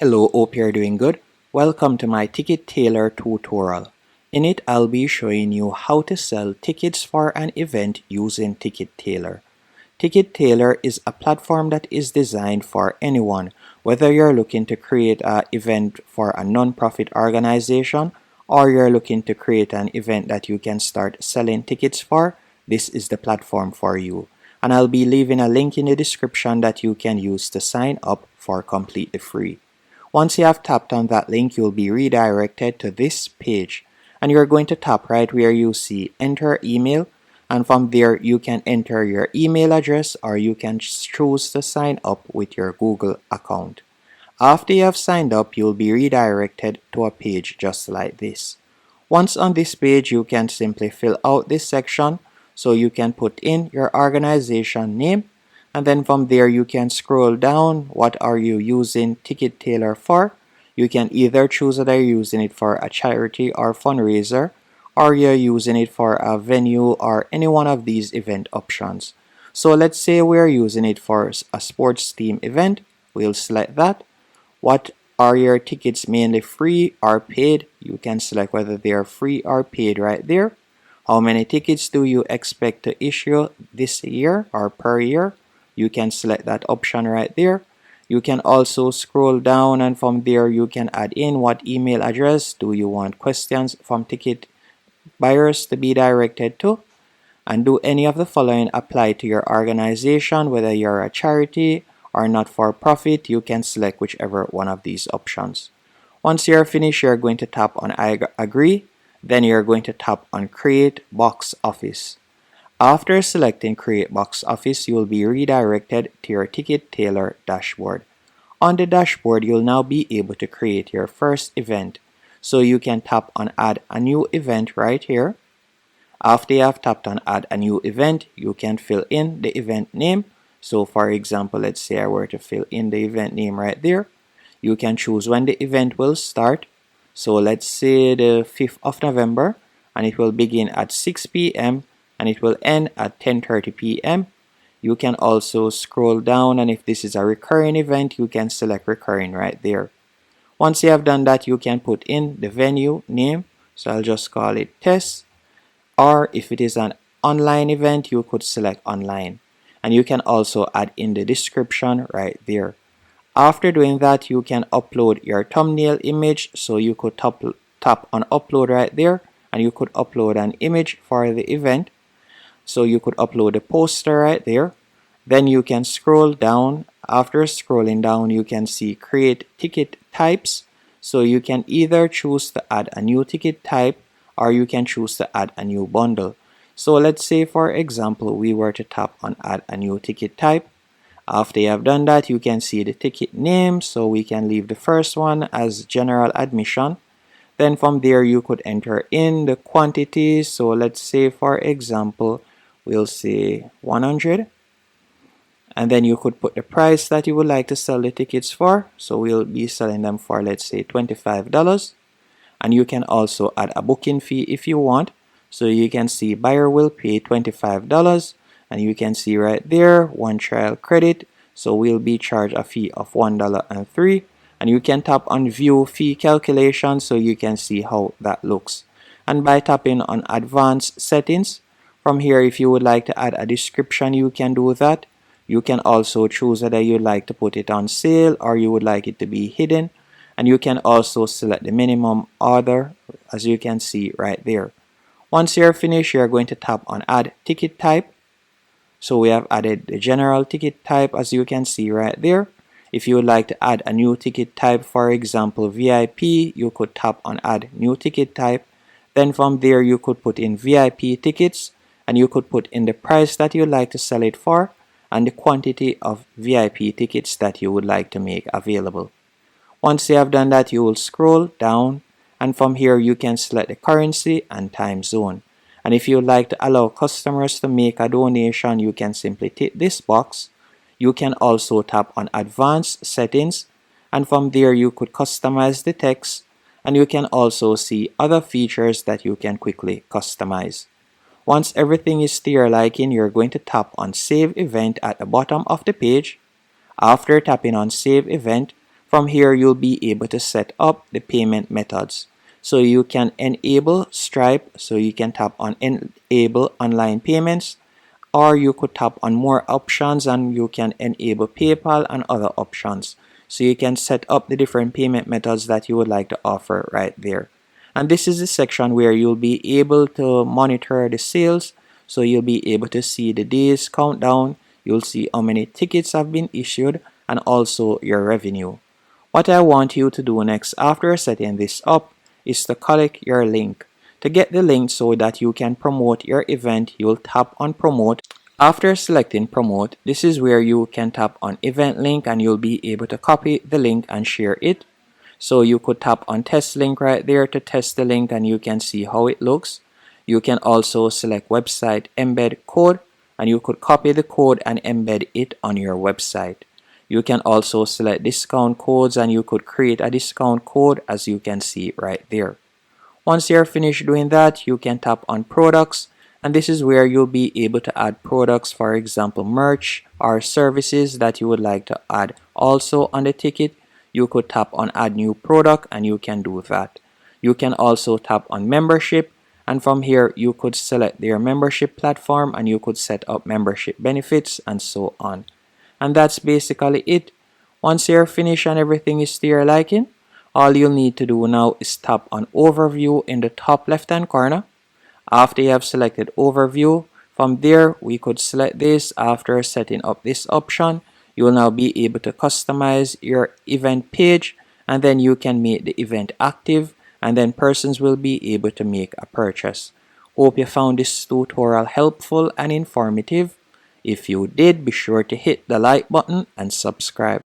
Hello, hope you're doing good. Welcome to my TicketTailor tutorial. In it, I'll be showing you how to sell tickets for an event using TicketTailor. TicketTailor is a platform that is designed for anyone, whether you're looking to create an event for a non-profit organization or you're looking to create an event that you can start selling tickets for. This is the platform for you. And I'll be leaving a link in the description that you can use to sign up for completely free. Once you have tapped on that link, you'll be redirected to this page, and you're going to tap right where you see enter email, and from there you can enter your email address or you can choose to sign up with your Google account. After you have signed up, you'll be redirected to a page just like this. Once on this page, you can simply fill out this section, so you can put in your organization name, and then from there you can scroll down. What are you using TicketTailor for? You can either choose whether you're using it for a charity or fundraiser, or you're using it for a venue or any one of these event options. So let's say we're using it for a sports team event. We'll select that. What are your tickets mainly free or paid? You can select whether they are free or paid right there. How many tickets do you expect to issue this year or per year? You can select that option right there. You can also scroll down, and from there you can add in what email address do you want questions from ticket buyers to be directed to, and do any of the following apply to your organization? Whether you're a charity or not for profit, you can select whichever one of these options. Once you're finished, you're going to tap on I agree. Then you're going to tap on create box office. After selecting Create Box Office, you will be redirected to your TicketTailor dashboard. On the dashboard, you'll now be able to create your first event. So you can tap on Add a New Event right here. After you have tapped on Add a New Event, you can fill in the event name. So for example, let's say I were to fill in the event name right there. You can choose when the event will start. So let's say the 5th of November, and it will begin at 6 p.m. and it will end at 10:30 p.m. You can also scroll down, and if this is a recurring event, you can select recurring right there. Once you have done that, you can put in the venue name. So I'll just call it test, or if it is an online event, you could select online, and you can also add in the description right there. After doing that, you can upload your thumbnail image, so you could tap on upload right there, and you could upload an image for the event. So you could upload a poster right there. Then you can scroll down. After scrolling down, you can see create ticket types. So you can either choose to add a new ticket type, or you can choose to add a new bundle. So let's say, for example, we were to tap on add a new ticket type. After you have done that, you can see the ticket name. So we can leave the first one as general admission. Then from there, you could enter in the quantity. So let's say, for example, we'll say 100, and then you could put the price that you would like to sell the tickets for. So we'll be selling them for, let's say, $25, and you can also add a booking fee if you want. So you can see buyer will pay $25, and you can see right there one trial credit, so we'll be charged a fee of $1.03, and you can tap on view fee calculation so you can see how that looks. And by tapping on advanced settings, from here, if you would like to add a description, you can do that. You can also choose whether you'd like to put it on sale or you would like it to be hidden. And you can also select the minimum order, as you can see right there. Once you're finished, you're going to tap on add ticket type. So we have added the general ticket type, as you can see right there. If you would like to add a new ticket type, for example VIP, you could tap on add new ticket type. Then from there you could put in VIP tickets, and you could put in the price that you'd like to sell it for and the quantity of VIP tickets that you would like to make available. Once you have done that, you will scroll down, and from here you can select the currency and time zone. And if you would like to allow customers to make a donation, you can simply tick this box. You can also tap on advanced settings, and from there you could customize the text, and you can also see other features that you can quickly customize. Once everything is to your liking, you're going to tap on Save Event at the bottom of the page. After tapping on Save Event, From here, you'll be able to set up the payment methods. So you can enable Stripe, so you can tap on enable online payments, or you could tap on more options and you can enable PayPal and other options. So you can set up the different payment methods that you would like to offer right there. And this is the section where you'll be able to monitor the sales. So you'll be able to see the days countdown, you'll see how many tickets have been issued, and also your revenue. What I want you to do next after setting this up is to collect your link. To get the link so that you can promote your event, you'll tap on promote. After selecting promote, this is where you can tap on event link and you'll be able to copy the link and share it. So you could tap on test link right there to test the link and you can see how it looks. You can also select website embed code and you could copy the code and embed it on your website. You can also select discount codes and you could create a discount code as you can see right there. Once you're finished doing that, you can tap on products and this is where you'll be able to add products, for example merch or services that you would like to add also on the ticket. You could tap on add new product and you can do that. You can also tap on membership and from here you could select their membership platform and you could set up membership benefits and so on. And that's basically it. Once you're finished and everything is to your liking, all you'll need to do now is tap on overview in the top left hand corner. After you have selected overview, from there we could select this. After setting up this option, you will now be able to customize your event page and then you can make the event active and then persons will be able to make a purchase. Hope you found this tutorial helpful and informative. If you did, be sure to hit the like button and subscribe.